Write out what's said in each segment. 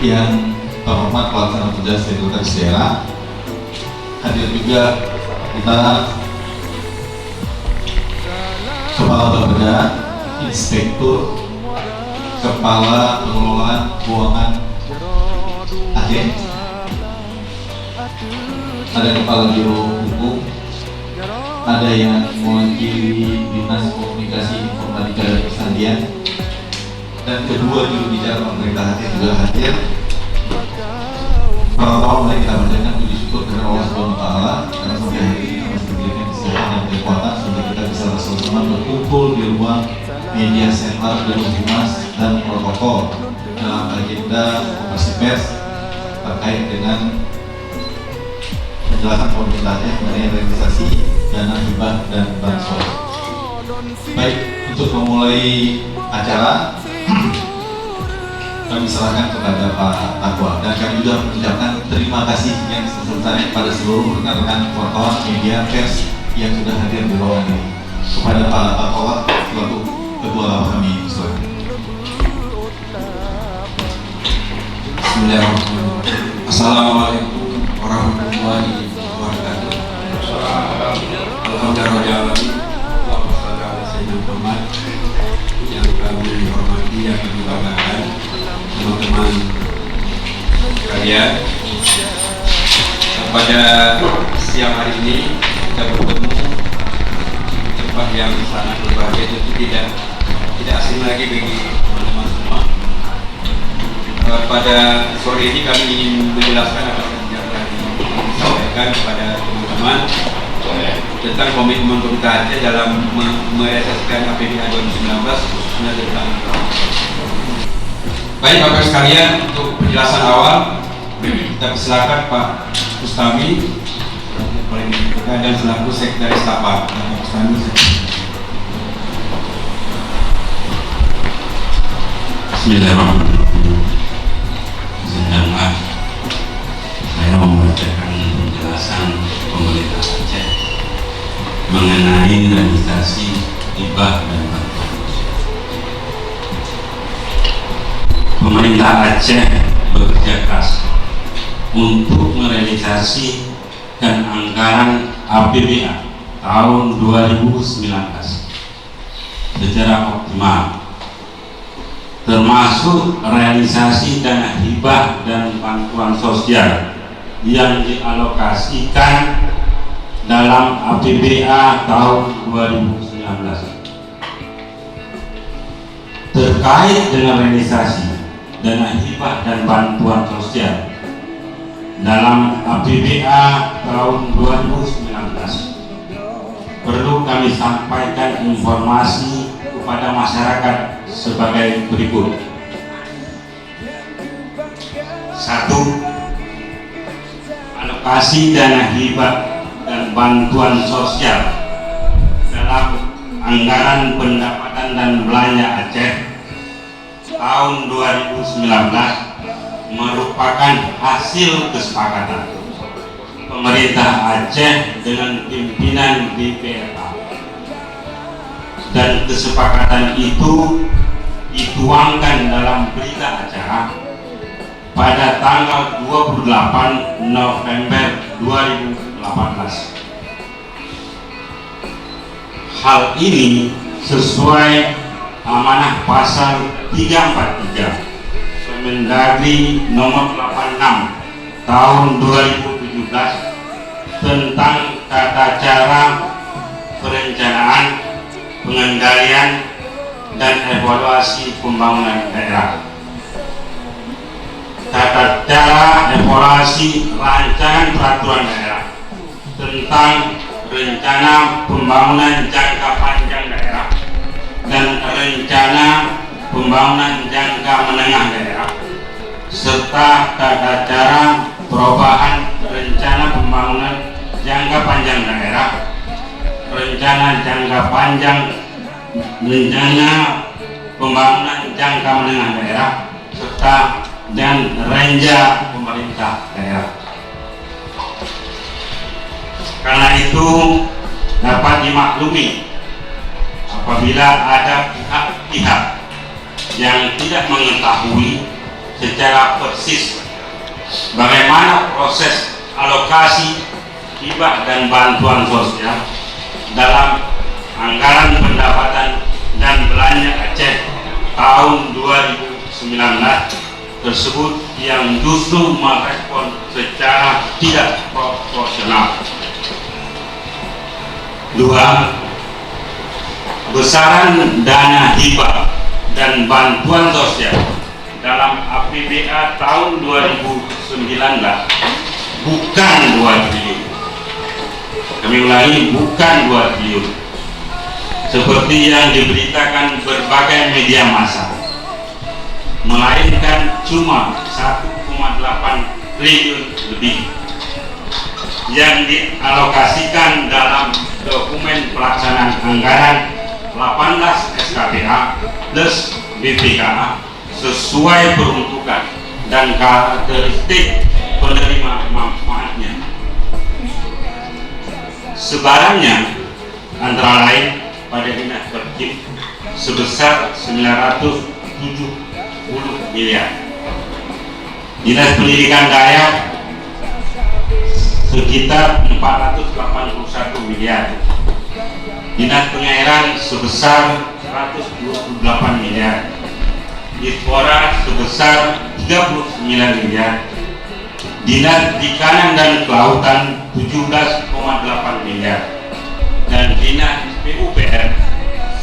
yang terhormat pelaksana tugas sekretaris daerah, hadir juga kita Kepala Bapeda, Inspektur, Kepala Pengelolaan Keuangan Aceh, ada Kepala Biro Hukum, ada yang mewakili Dinas Komunikasi Informatika dan Persadian, dan kedua juru bicara pemerintah Aceh juga hadir. Pertama mari kita bacakan puji syukur kepada Allah Subhanahu wa taala karena sampai hari ini kita masih diberikan kesehatan dan kekuatan sehingga kita bisa bersama-sama berkumpul di ruang media center Gedung Humas dan protokol dalam agenda konferensi pers terkait dengan penjelasan pemerintah Aceh mengenai realisasi dana hibah dan bansos. Baik, untuk memulai acara kami serahkan kepada Pak Takwa dan kami juga mengucapkan terima kasih yang sebesar-besarnya kepada seluruh rekan-rekan wartawan media pers yang sudah hadir di ruangan ini. Kepada Pak Takwa selaku Ketua Lapak kami silakan. Bismillahirrahmanirrahim. Assalamualaikum warahmatullahi wabarakatuh. Alhamdulillah. Yang kami hormati, yang kami banggakan, teman-teman sekalian, pada siang hari ini kita bertemu di tempat yang sangat berbahagia, tentu tidak asing lagi bagi teman-teman semua. Pada sore ini kami ingin menjelaskan apa yang akan disampaikan kepada teman-teman tentang komitmen pemerintah Aceh dalam merealisasikan APBA 2019 khususnya tentang. Baik Bapak sekalian, untuk penjelasan awal kita persilakan Pak Bustami dan selaku Sekretaris Lapak. Pak Bustami. Bismillahirrahmanirrahim. Sedanglah saya membacakan penjelasan pemerintah Aceh mengenai realisasi hibah dan bantuan. Pemerintah Aceh bekerja keras untuk merealisasikan anggaran APBA tahun 2019 secara optimal, termasuk realisasi dana hibah dan bantuan sosial yang dialokasikan dalam APBA tahun 2019. Terkait dengan realisasi dana hibah dan bantuan sosial dalam APBA tahun 2019, perlu kami sampaikan informasi kepada masyarakat sebagai berikut. 1. Alokasi dana hibah dan bantuan sosial dalam anggaran pendapatan dan belanja Aceh tahun 2019 merupakan hasil kesepakatan pemerintah Aceh dengan pimpinan BPRA, dan kesepakatan itu dituangkan dalam berita acara pada tanggal 28 November 2018. Hal ini sesuai amanah pasal 343 Permendagri nomor 86 tahun 2017 tentang tata cara perencanaan, pengendalian, dan evaluasi pembangunan daerah. Tata cara evaluasi rancangan peraturan daerah tentang rencana pembangunan jangka panjang daerah dan rencana pembangunan jangka menengah daerah, serta tata cara perubahan rencana pembangunan jangka panjang daerah, rencana jangka panjang, rencana pembangunan jangka menengah daerah, serta dan renja pemerintah daerah. Karena itu dapat dimaklumi apabila ada pihak-pihak yang tidak mengetahui secara persis bagaimana proses alokasi hibah dan bantuan sosial dalam anggaran pendapatan dan belanja Aceh tahun 2019 tersebut yang justru merespon secara tidak proporsional. 2. Besaran dana hibah dan bantuan sosial dalam APBA tahun 2019 bukan 2 triliun. Kami ulangi, bukan 2 triliun. Seperti yang diberitakan berbagai media massa, melainkan cuma 1,8 triliun lebih yang dialokasikan dalam dokumen pelaksanaan anggaran 18 SKPA plus BPKA sesuai peruntukan dan karakteristik penerima manfaatnya. Sebarannya antara lain pada Dinas Perkim sebesar 970 miliar, Dinas Pendidikan Dayak sekitar 481 miliar, Dinas Pengairan sebesar 128 miliar, Dispora sebesar 39 miliar, Dinas Perikanan dan Kelautan 17,8 miliar, dan Dinas PUPR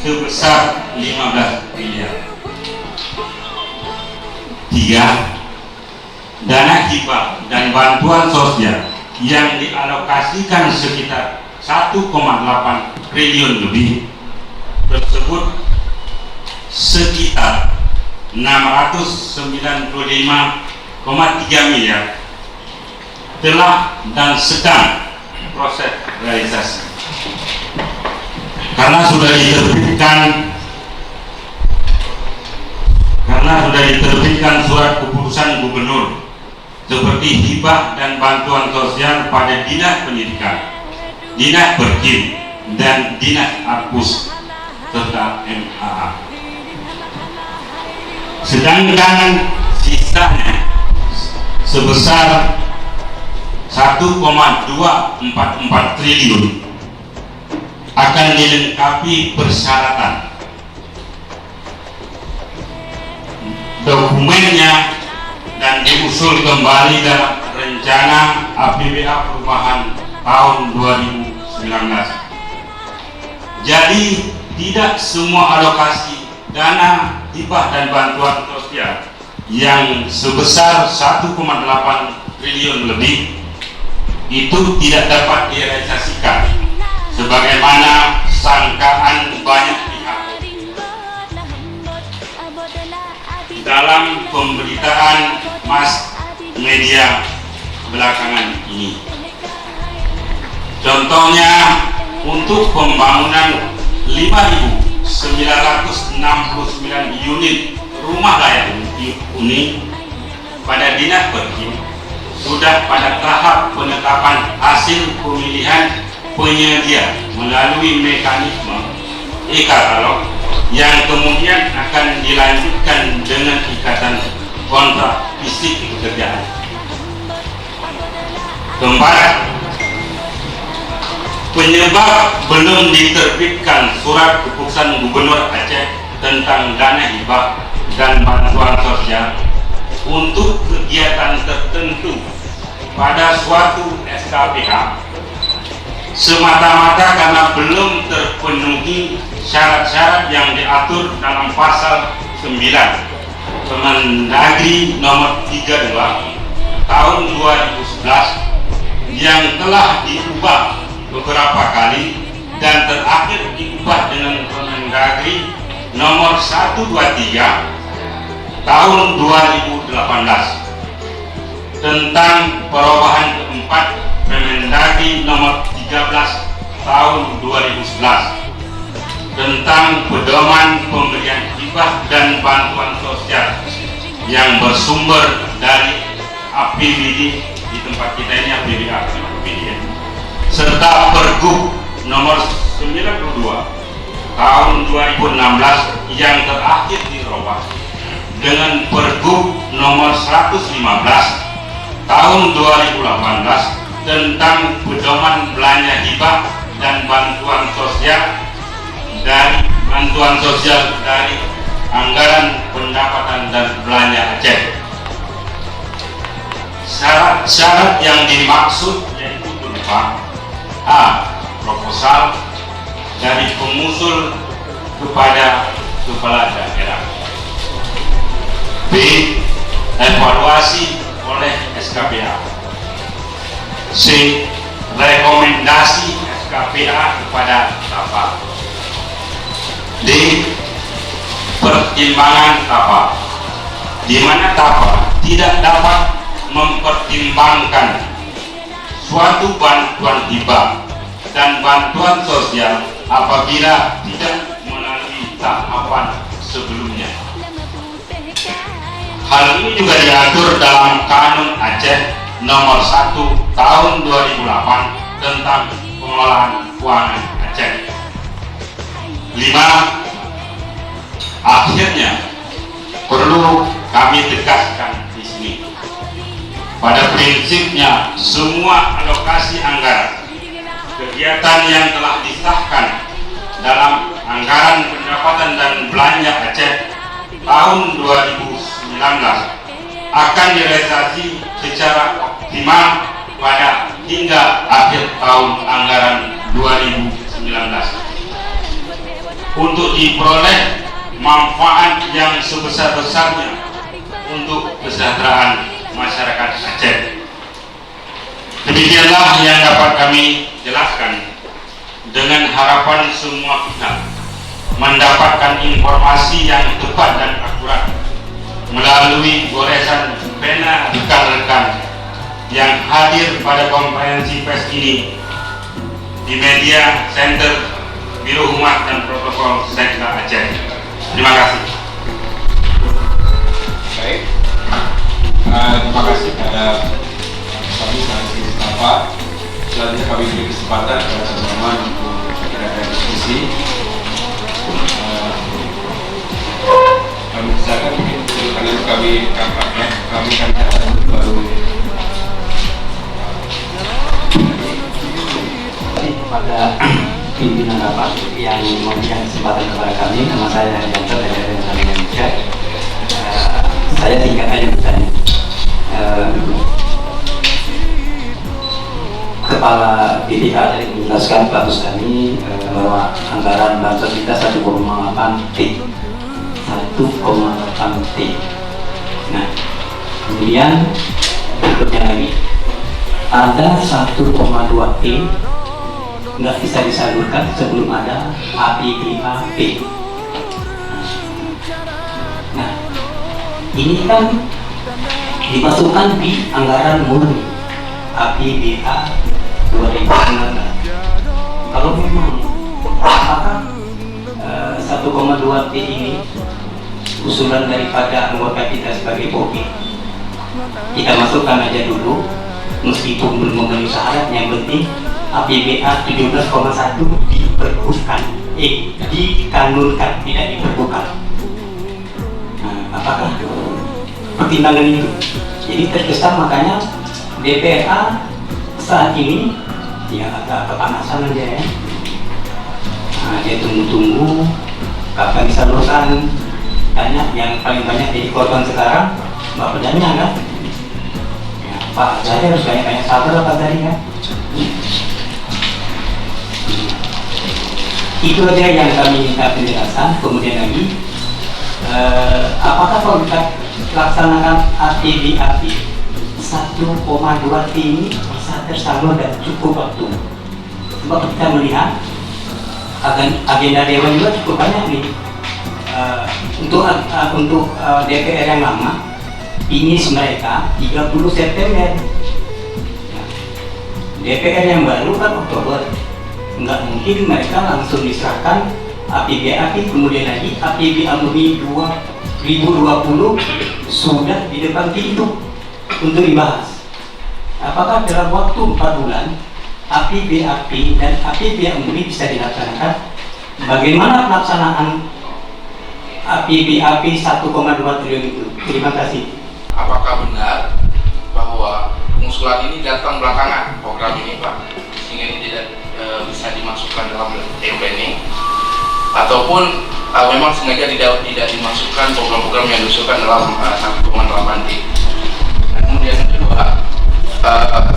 sebesar 15 miliar. 3. Dana hibah dan bantuan sosial yang dialokasikan sekitar 1,8 triliun lebih tersebut sekitar 695,3 miliar telah dan sedang proses realisasi karena sudah diterbitkan surat keputusan gubernur seperti hibah dan bantuan sosial pada Dinas Pendidikan, Dinas Perkim, dan Dinas Apus serta MAA. Sedangkan sisanya sebesar 1,244 triliun akan dilengkapi persyaratan dokumennya dan diusul kembali dalam rencana APBA perubahan tahun 2019. Jadi tidak semua alokasi dana hibah dan bantuan sosial yang sebesar 1,8 triliun lebih itu tidak dapat direalisasikan sebagaimana sangkaan banyak pihak dalam pemberitaan mass media belakangan ini. Contohnya untuk pembangunan 5.969 unit rumah layak huni pada Dinas Perkim sudah pada tahap penetapan hasil pemilihan penyedia melalui mekanisme e-katalog yang kemudian akan dilanjutkan dengan ikatan kontrak fisik pekerjaan. Keempat, penyebab belum diterbitkan surat keputusan Gubernur Aceh tentang dana hibah dan bantuan sosial untuk kegiatan tertentu pada suatu SKPA semata-mata karena belum terpenuhi syarat-syarat yang diatur dalam pasal 9 Kemendagri nomor 32 tahun 2011 yang telah diubah beberapa kali dan terakhir diubah dengan Kemendagri nomor 123 tahun 2018 tentang perubahan keempat Kemendagri nomor 13 tahun 2011 tentang pedoman pemberian hibah dan bantuan sosial yang bersumber dari APBD di tempat kita ini APBD serta Pergub nomor 92 tahun 2016 yang terakhir dirubah dengan Pergub nomor 115 tahun 2018 tentang pedoman belanja hibah dan bantuan sosial dari anggaran pendapatan dan belanja Aceh. Syarat yang dimaksud yaitu berupa A. Proposal dari pengusul kepada kepala daerah. B. Evaluasi oleh SKPA. C. Rekomendasi SKPA kepada TAPA. D. Pertimbangan TAPA, di mana TAPA tidak dapat mempertimbangkan suatu bantuan hibah dan bantuan sosial apabila tidak melalui tahapan sebelumnya. Hal ini juga diatur dalam Kanun Aceh nomor 1 tahun 2008 tentang pengelolaan keuangan Aceh. 5. Akhirnya perlu kami tegaskan di sini, pada prinsipnya semua alokasi anggaran kegiatan yang telah disahkan dalam anggaran pendapatan dan belanja Aceh tahun 2019 akan direalisasi secara optimal pada hingga akhir tahun anggaran 2019 untuk diperoleh manfaat yang sebesar-besarnya untuk kesejahteraan masyarakat Aceh. Demikianlah yang dapat kami jelaskan, dengan harapan semua pihak mendapatkan informasi yang tepat dan akurat melalui goresan pena rekan-rekan yang hadir pada konferensi pers ini di Media Center Biro Humas dan Protokol Sekda Aceh. Terima kasih. Baik, terima kasih kepada kami Saksi Mustafa. Selanjutnya kami beri kesempatan kepada teman-teman untuk ada diskusi. Kami silakan mungkin kalian kami baru kepada pimpinan rapat yang memberikan kesempatan kepada kami. Nama saya Yanto dari Republik Indonesia. Saya singkat aja bertanya. Kepala BPA tadi menjelaskan kasus kami bahwa anggaran bansos kita 1,8 T. Nah, kemudian berikutnya lagi ada 1,2 T nggak bisa disalurkan sebelum ada APBAP. Nah, ini kan dimasukkan di anggaran murni APBA 2019. Kalau memang apakah 1,2 T ini usulan daripada anggota kita sebagai BOPI, kita masukkan aja dulu meskipun belum memenuhi syarat, yang penting APBA 17,1 diperbukan, dikanunkan, tidak diperbukan. Nah, apakah pertimbangan itu? Jadi terkesan makanya DPRA saat ini ya agak kepanasan aja ya. Nah, dia tunggu-tunggu kapan disalurkan. Tanya yang paling banyak jadi korban sekarang Mbak Pedanya kan? Ya, Pak saya harus banyak-banyak sabar apa tadi kan? Itu aja yang kami minta penjelasan. Kemudian lagi apakah kalau kita laksanakan APBAP 1,2 T ini bisa tersalur dan cukup waktu? Sebab kita melihat agenda Dewan juga cukup banyak nih. Untuk DPR yang lama finish mereka 30 September. DPR yang baru kan Oktober. Nggak mungkin mereka langsung diserahkan APBAP, kemudian lagi APBA murni 2020 sudah di depan pintu untuk dibahas. Apakah dalam waktu 4 bulan APBAP dan APBA murni bisa dilaksanakan? Bagaimana pelaksanaan APBAP 1,2 triliun itu. Terima kasih. Apakah benar bahwa pengusulan ini datang belakangan program ini Pak, sehingga ini tidak bisa dimasukkan dalam planning, ataupun memang sengaja tidak dimasukkan program-program yang diusulkan dalam 1,8 T. Nah, kemudian yang kedua,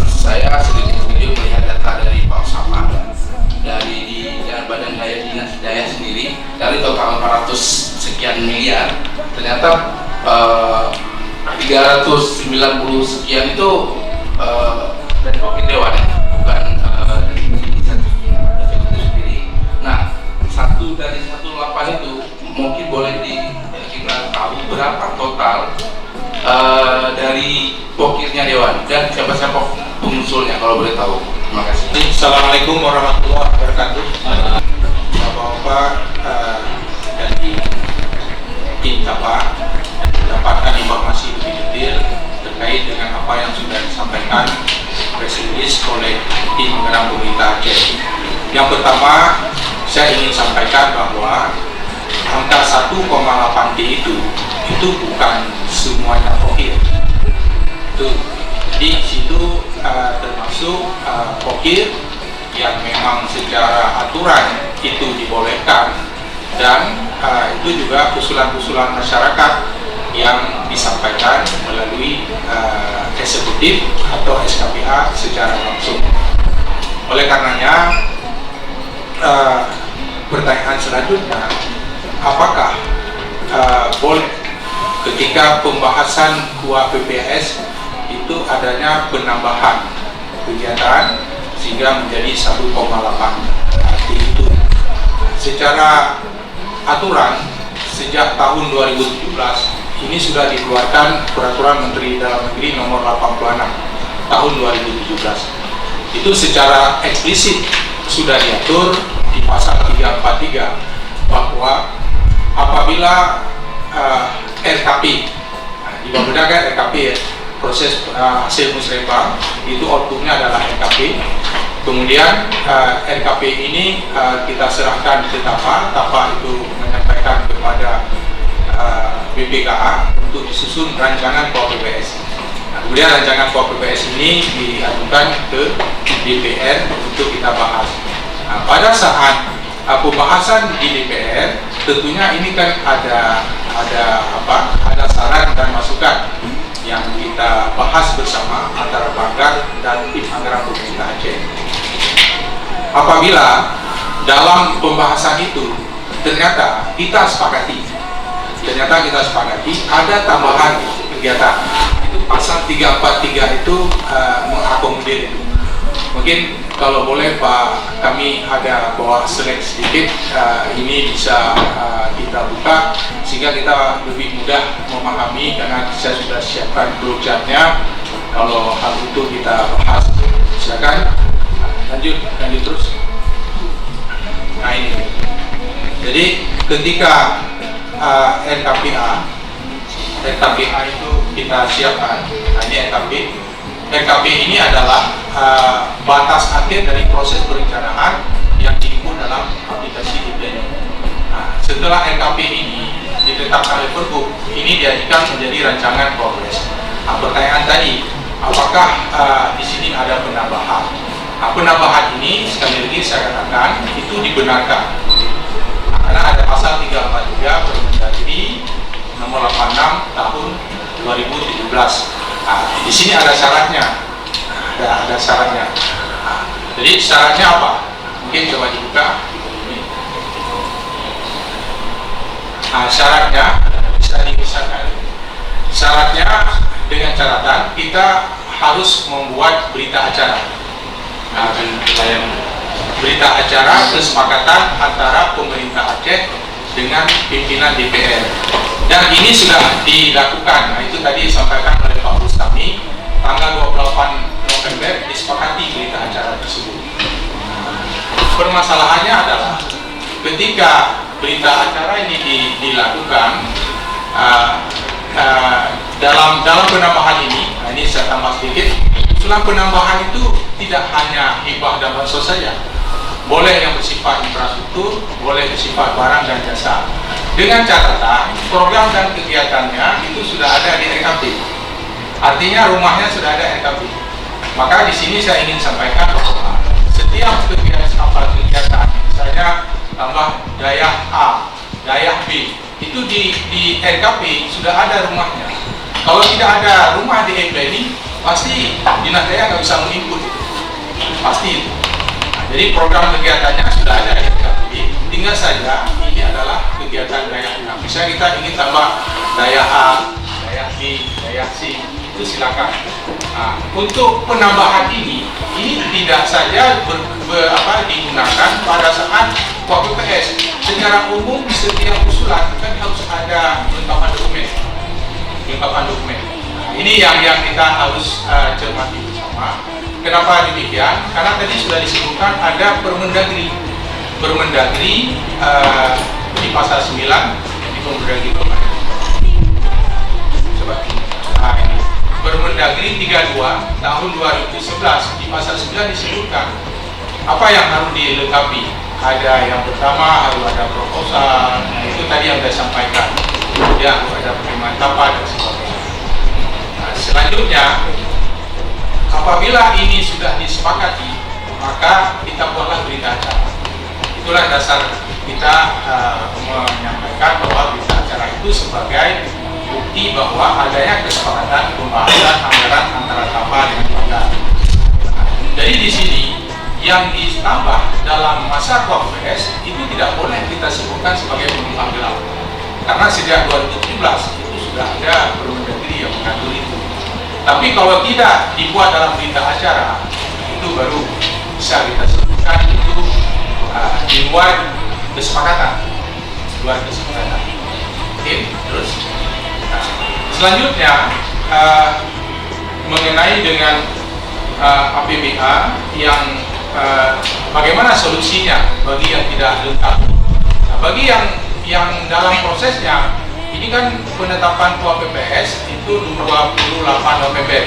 saya sedikit melihat data dari Pak Sama dari Badan Daya sendiri, dari total 400 sekian miliar, ternyata 390 sekian itu dari Wakil Dewan, bukan dari eksekutif sendiri. Nah, satu dari 18 itu mungkin boleh kita tahu berapa total dari wakilnya Dewan dan siapa-siapa pengusulnya kalau boleh tahu. Terima kasih. Assalamualaikum warahmatullahi wabarakatuh. Bapak-bapak dari tim Tapa mendapatkan informasi lebih detail terkait dengan apa yang sudah disampaikan press release oleh tim penggerak pemerintah Aceh. Yang pertama, saya ingin sampaikan bahwa angka 1,8 T itu bukan semuanya pokir. Di situ termasuk pokir yang memang secara aturan itu dibolehkan, dan itu juga usulan-usulan masyarakat yang disampaikan melalui eksekutif atau SKPA secara langsung. Oleh karenanya, pertanyaan selanjutnya, apakah boleh ketika pembahasan KUA PPS itu adanya penambahan kegiatan sehingga menjadi 1,8 itu? Secara aturan sejak tahun 2017 ini sudah dikeluarkan Peraturan Menteri Dalam Negeri Nomor 86 tahun 2017. Itu secara eksplisit sudah diatur di pasal 343 bahwa apabila RKP, di bawah bedakan RKP ya, proses hasil musrembang itu outputnya adalah RKP. Kemudian RKP ini kita serahkan ke TAPA itu menyampaikan kepada BPKA untuk disusun rancangan KUA PPS. Nah, kemudian rancangan KUA PPS ini diajukan ke DPR untuk kita bahas. Nah, pada saat pembahasan di DPR, tentunya ini kan ada saran dan masukan yang kita bahas bersama antara Banggar dan tim anggaran pemerintah Aceh. Apabila dalam pembahasan itu ternyata kita sepakati ada tambahan kegiatan, itu pasal 343 itu mengakomodir itu. Mungkin kalau boleh Pak, kami ada bawa slide sedikit, ini bisa kita buka sehingga kita lebih mudah memahami, karena saya sudah siapkan flowchartnya. Kalau hal itu kita bahas, silakan lanjut terus. Nah ini, jadi ketika RKPA itu kita siapkan. Nah ini RKP ini adalah batas akhir dari proses perencanaan yang diinput dalam aplikasi e-planning. Nah, setelah RKP ini ditetapkan oleh Pergub, ini dijadikan menjadi rancangan progres. Nah, pertanyaan tadi, apakah di sini ada penambahan? Nah, penambahan ini sekali lagi saya katakan itu dibenarkan. Nah, karena ada pasal 343 Permendagri nomor 86 tahun 2017. Nah, di sini ada syaratnya. Ada syaratnya. Nah, jadi syaratnya apa? Mungkin coba dibuka. Nah, syaratnya bisa dibisarkan. Syaratnya dengan catatan kita harus membuat berita acara. Nah, berita acara kesepakatan antara pemerintah Aceh dengan pimpinan DPR. Dan ini sudah dilakukan. Nah, itu tadi disampaikan oleh Pak Bustami, tanggal 28 November disepakati berita acara tersebut. Permasalahannya adalah ketika berita acara ini dilakukan, dalam penambahan ini, nah ini saya tambah sedikit, usulan penambahan itu tidak hanya hibah dan bansos saja, boleh yang bersifat infrastruktur, boleh bersifat barang dan jasa. dengan catatan program dan kegiatannya itu sudah ada di RKP. Artinya rumahnya sudah ada RKP. Maka di sini saya ingin sampaikan bahwa setiap kegiatan, misalnya tambah daya A, daya B, itu di RKP sudah ada rumahnya. Kalau tidak ada rumah di e-planning, pasti dinas daya nggak bisa menginput itu. Pasti itu. Nah, jadi program kegiatannya sudah ada di RKP, tinggal saja ini adalah kegiatan daya A. Misalnya kita ingin tambah daya A, daya B, daya C, itu silakan. Nah, untuk penambahan ini tidak saja digunakan pada saat WPPS. Secara umum setiap usulan kan harus ada kelengkapan dokumen. Nah, ini yang kita harus cermati bersama. Kenapa demikian? Karena tadi sudah disebutkan ada Permendagri di pasal 9 di Permendagri. Coba. Nah, ini Permendagri 32 tahun 2011 di pasal 9 disebutkan apa yang harus dilengkapi. Ada yang pertama harus ada proposal, itu tadi yang saya sampaikan. Ya, harus ada pemantapan dan sebagainya. Nah, selanjutnya, apabila ini sudah disepakati, maka kita buatlah berita acara. Itulah dasar kita menyampaikan bahwa berita acara itu sebagai bukti bahwa adanya kesepakatan pembahasan anggaran antara Tapa dengan Pemda. Jadi di sini yang ditambah dalam masa WPPS itu tidak boleh kita sebutkan sebagai penumpang gelap, karena sejak 2017 itu sudah ada Permendagri yang mengatur itu. Tapi kalau tidak dibuat dalam berita acara, itu baru bisa kita sebutkan itu di luar kesepakatan. Oke, terus selanjutnya mengenai dengan APBA yang bagaimana solusinya bagi yang tidak lengkap. Nah, bagi yang dalam prosesnya ini kan penetapan PPS itu 28 November.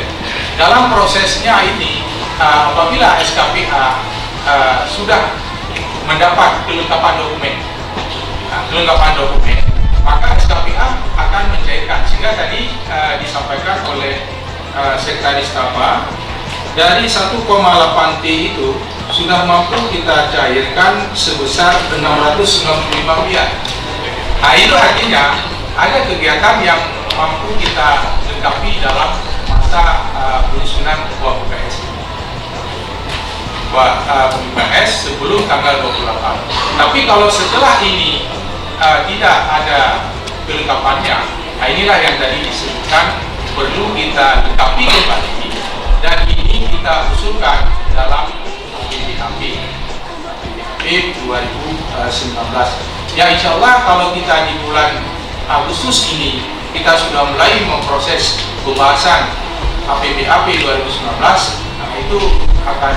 Dalam prosesnya ini apabila SKPA sudah mendapat kelengkapan dokumen, maka SKPA akan mencairkan. Sehingga tadi disampaikan oleh Sekretaris Tapa, dari 1,8 T itu sudah mampu kita cairkan sebesar 695 miliar. Nah, itu artinya ada kegiatan yang mampu kita lengkapi dalam masa penyusunan PPS sebelum tanggal 28. Tapi kalau setelah ini tidak ada kelengkapannya, nah inilah yang tadi disebutkan perlu kita lengkapi kembali, dan ini kita usulkan dalam APBAP 2019. Ya, insya Allah kalau kita di bulan Agustus ini kita sudah mulai memproses pembahasan APBAP 2019, nah itu akan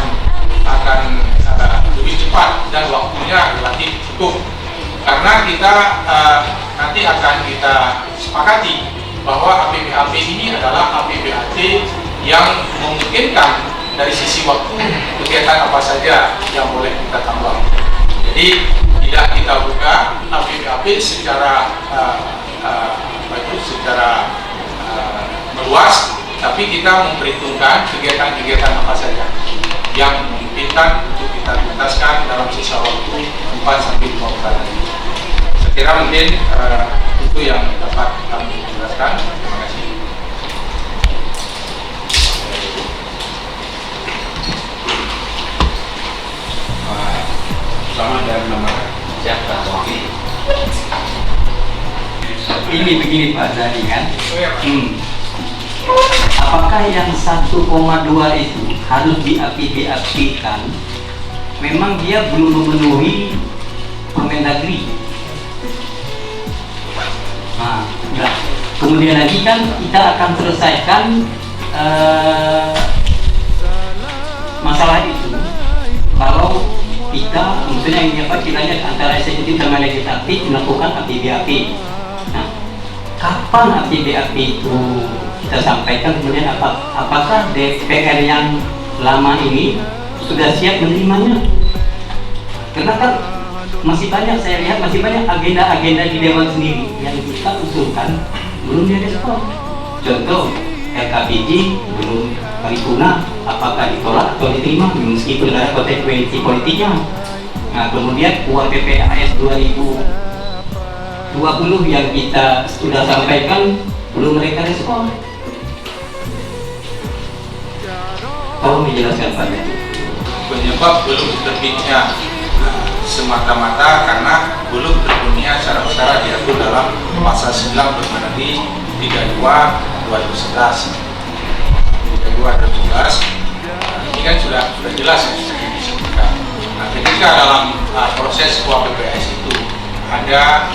lebih cepat dan waktunya relatif cukup, karena kita nanti akan kita sepakati bahwa APBAP ini adalah APBAP yang memungkinkan dari sisi waktu kegiatan apa saja yang boleh kita tambah. Jadi tidak kita buka APBAP secara meluas, tapi kita memperhitungkan kegiatan-kegiatan apa saja yang memungkinkan untuk kita tuntaskan dalam sisa waktu 4-5 bulan. Saya kira mungkin itu yang dapat kami jelaskan. Terima kasih. Selamat dan nama siapa? Ini begini Pak Zani kan, apakah yang 1,2 itu harus di-APBAP-kan? Memang dia belum memenuhi Permendagri. Nah, enggak. Kemudian lagi kan kita akan selesaikan masalah itu kalau kita, maksudnya ini apa, kiranya antara eksekutif sama legislatif melakukan APBAP. Nah, kapan APBAP itu kita sampaikan, kemudian apakah DPR yang lama ini sudah siap menerimanya? Karena kan masih banyak, saya lihat masih banyak agenda-agenda di Dewan sendiri yang kita usulkan belum direspon. Contoh LKPG belum paripurna, apakah ditolak atau diterima meskipun ada konsekuensi politiknya. Nah, kemudian uang PPAS 2020 yang kita sudah sampaikan belum mereka respon. Tolong dijelaskan Pak. Penyebab belum terbitnya semata-mata karena belum terpenuhinya syarat-syarat diatur dalam pasal 9 Permendagri 32 2011. Ini kan sudah jelas ya, disebutkan. Nah, ketika dalam proses KPPAS itu ada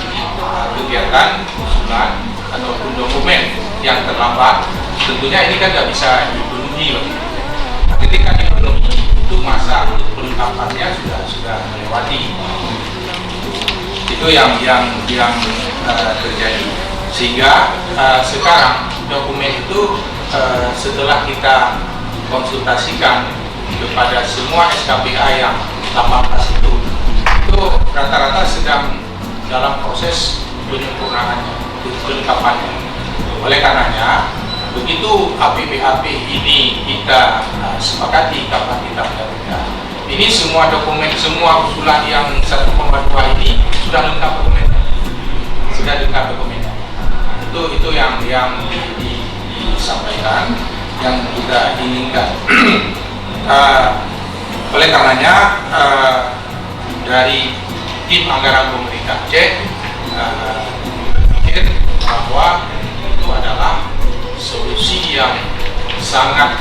kegiatan usulan ataupun dokumen yang terlambat, tentunya ini kan nggak bisa dipenuhi. Nah, ketika dipenuhi itu masa untuk pelengkapannya sudah melewati. Itu yang terjadi. Sehingga sekarang dokumen itu setelah kita konsultasikan kepada semua SKPA yang 18 itu rata-rata sedang dalam proses penyempurnaannya, kelengkapannya. Oleh karenanya, begitu APBAP ini kita sepakati kapan kita mendapatkan, ini semua dokumen, semua usulan yang 1,2 ini sudah lengkap dokumennya, Itu yang disampaikan, yang kita inginkan. Oleh karenanya, dari tim anggaran pemerintah Aceh berpikir bahwa itu adalah solusi yang sangat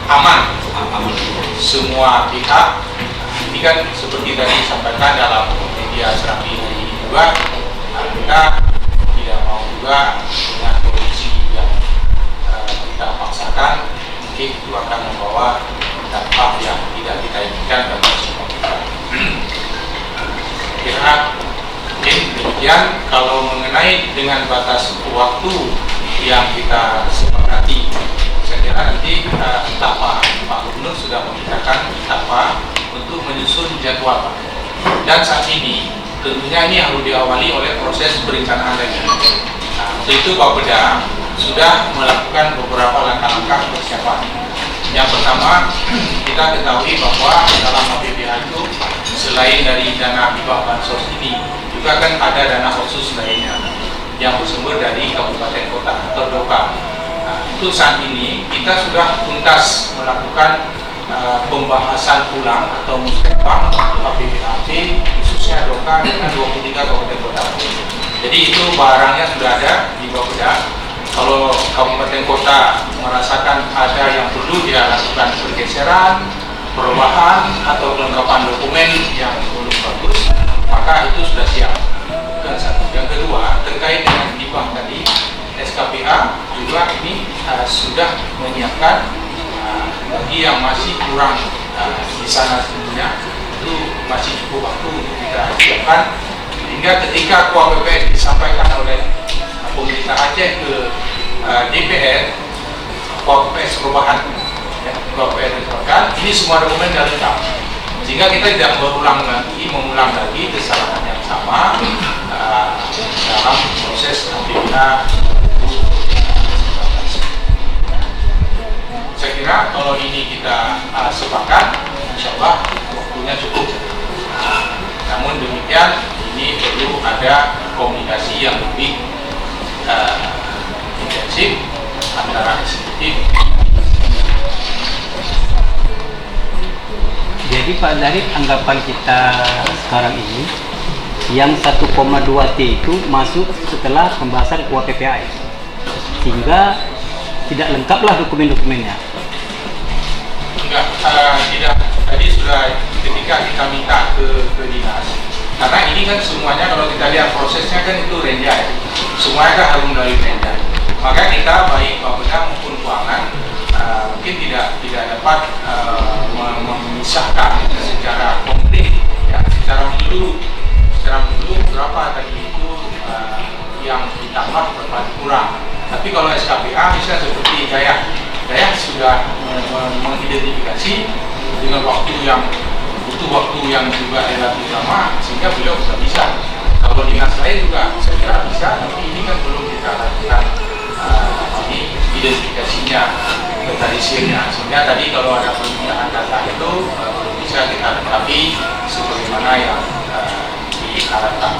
aman semua pihak. Ini kan seperti tadi disampaikan dalam media Serambi hari ini juga, kita tidak mau juga dengan kondisi yang kita paksakan, mungkin itu akan membawa dampak yang tidak kita inginkan kepada semua pihak. Kira mungkin demikian. Kalau mengenai dengan batas waktu yang kita sepakati, saya kira nanti Pak Gubernur sudah memberitakan untuk menyusun jadwal, dan saat ini tentunya ini harus diawali oleh proses perencanaan lagi. Nah, untuk itu Bapeda sudah melakukan beberapa langkah-langkah persiapan. Yang pertama, kita ketahui bahwa dalam APBA itu selain dari dana hibah bansos ini juga kan ada dana khusus lainnya yang bersumber dari kabupaten kota atau DOKA. Nah, itu saat ini kita sudah tuntas melakukan pembahasan ulang atau musyawarah untuk APBAP khususnya DOKA dengan 23 kabupaten kota. Jadi itu barangnya sudah ada di Bapeda. Kalau kabupaten kota merasakan ada yang perlu dia lakukan pergeseran, perubahan atau kelengkapan dokumen yang belum bagus, maka itu sudah siap. Dan satu. Yang kedua, terkait dengan hibah tadi, SKPA juga ini sudah menyiapkan bagi yang masih kurang di sana tentunya itu masih cukup waktu untuk kita siapkan, hingga ketika KPPAS disampaikan oleh pemerintah Aceh ke DPR, KPPAS perubahan, ini semua dokumen sudah lengkap, sehingga kita tidak mengulang lagi kesalahan yang sama dalam proses APBA. Saya kira kalau ini kita sepakat, insya Allah waktunya cukup. Namun demikian, ini perlu ada komunikasi yang lebih intensif antara eksekutif. Jadi Pak, dari anggapan kita sekarang ini, yang 1,2T itu masuk setelah pembahasan KPPAS, sehingga tidak lengkaplah dokumen-dokumennya. Enggak, tidak. Tadi sudah ketika kita minta ke dinas, karena ini kan semuanya kalau kita lihat prosesnya kan itu renja ya, semuanya kan harus melalui renja. Maka kita baik Bapeda maupun keuangan mungkin tidak dapat memisahkan secara komplit ya, secara menyeluruh berapa tadi itu yang ditambah berapa kurang. Tapi kalau SKPA bisa seperti Dayah sudah mengidentifikasi dengan waktu yang butuh waktu yang juga relatif lama sehingga beliau sudah bisa. Kalau dinas lain juga saya kira bisa, tapi ini kan belum kita lakukan identifikasinya, inventarisirnya. Sehingga tadi kalau ada permintaan data itu bisa kita lengkapi sebagaimana yang diharapkan.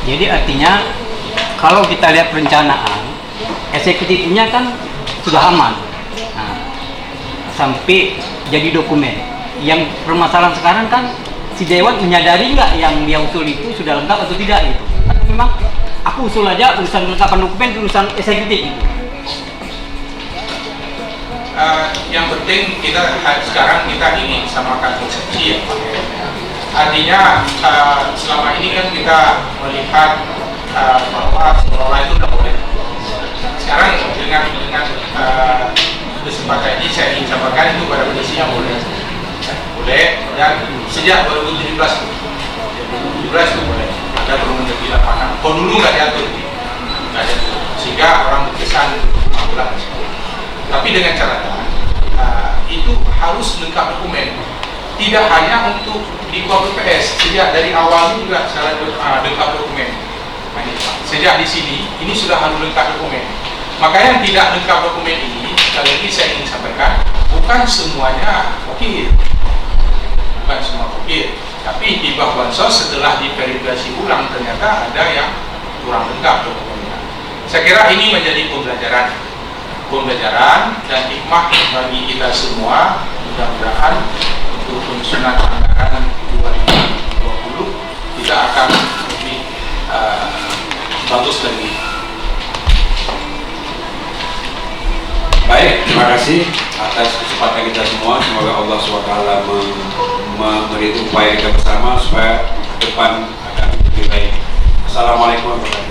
Jadi artinya kalau kita lihat perencanaan eksekutifnya kan sudah aman, nah, sampai jadi dokumen. Yang permasalahan sekarang kan si Dewan menyadari nggak yang dia usul itu sudah lengkap atau tidak gitu. Atau memang aku usul aja urusan kelengkapan dokumen itu urusan eksekutif gitu. Yang penting kita sekarang kita ini samakan persepsi ya Pak. Artinya selama ini kan kita melihat bahwa sekolah itu tidak boleh. Sekarang dengan kesempatan ini saya ingin sampaikan itu pada kondisinya boleh, dan sejak 2017 itu boleh ada perundang di lapangan. Kalau dulu nggak diatur, sehingga orang berkesan bulan. Tapi dengan catatan itu harus lengkap dokumen. Tidak hanya untuk di KPPS, sejak dari awal juga syarat lengkap dokumen. Sejak di sini, ini sudah harus lengkap dokumen. Maka yang tidak lengkap dokumen ini, sekali lagi saya ingin sampaikan, bukan semuanya okey. Bukan semua okey. Tapi di bawah bansos setelah diverifikasi ulang ternyata ada yang kurang lengkap dokumennya. Saya kira ini menjadi pembelajaran dan hikmah bagi kita semua. Mudah-mudahan untuk penyusunan anggaran 2020 kita akan lebih bagus lagi. Baik, terima kasih atas kesempatan kita semua. Semoga Allah SWT memberi upaya kita bersama supaya ke depan akan lebih baik. Assalamualaikum warahmatullahi wabarakatuh.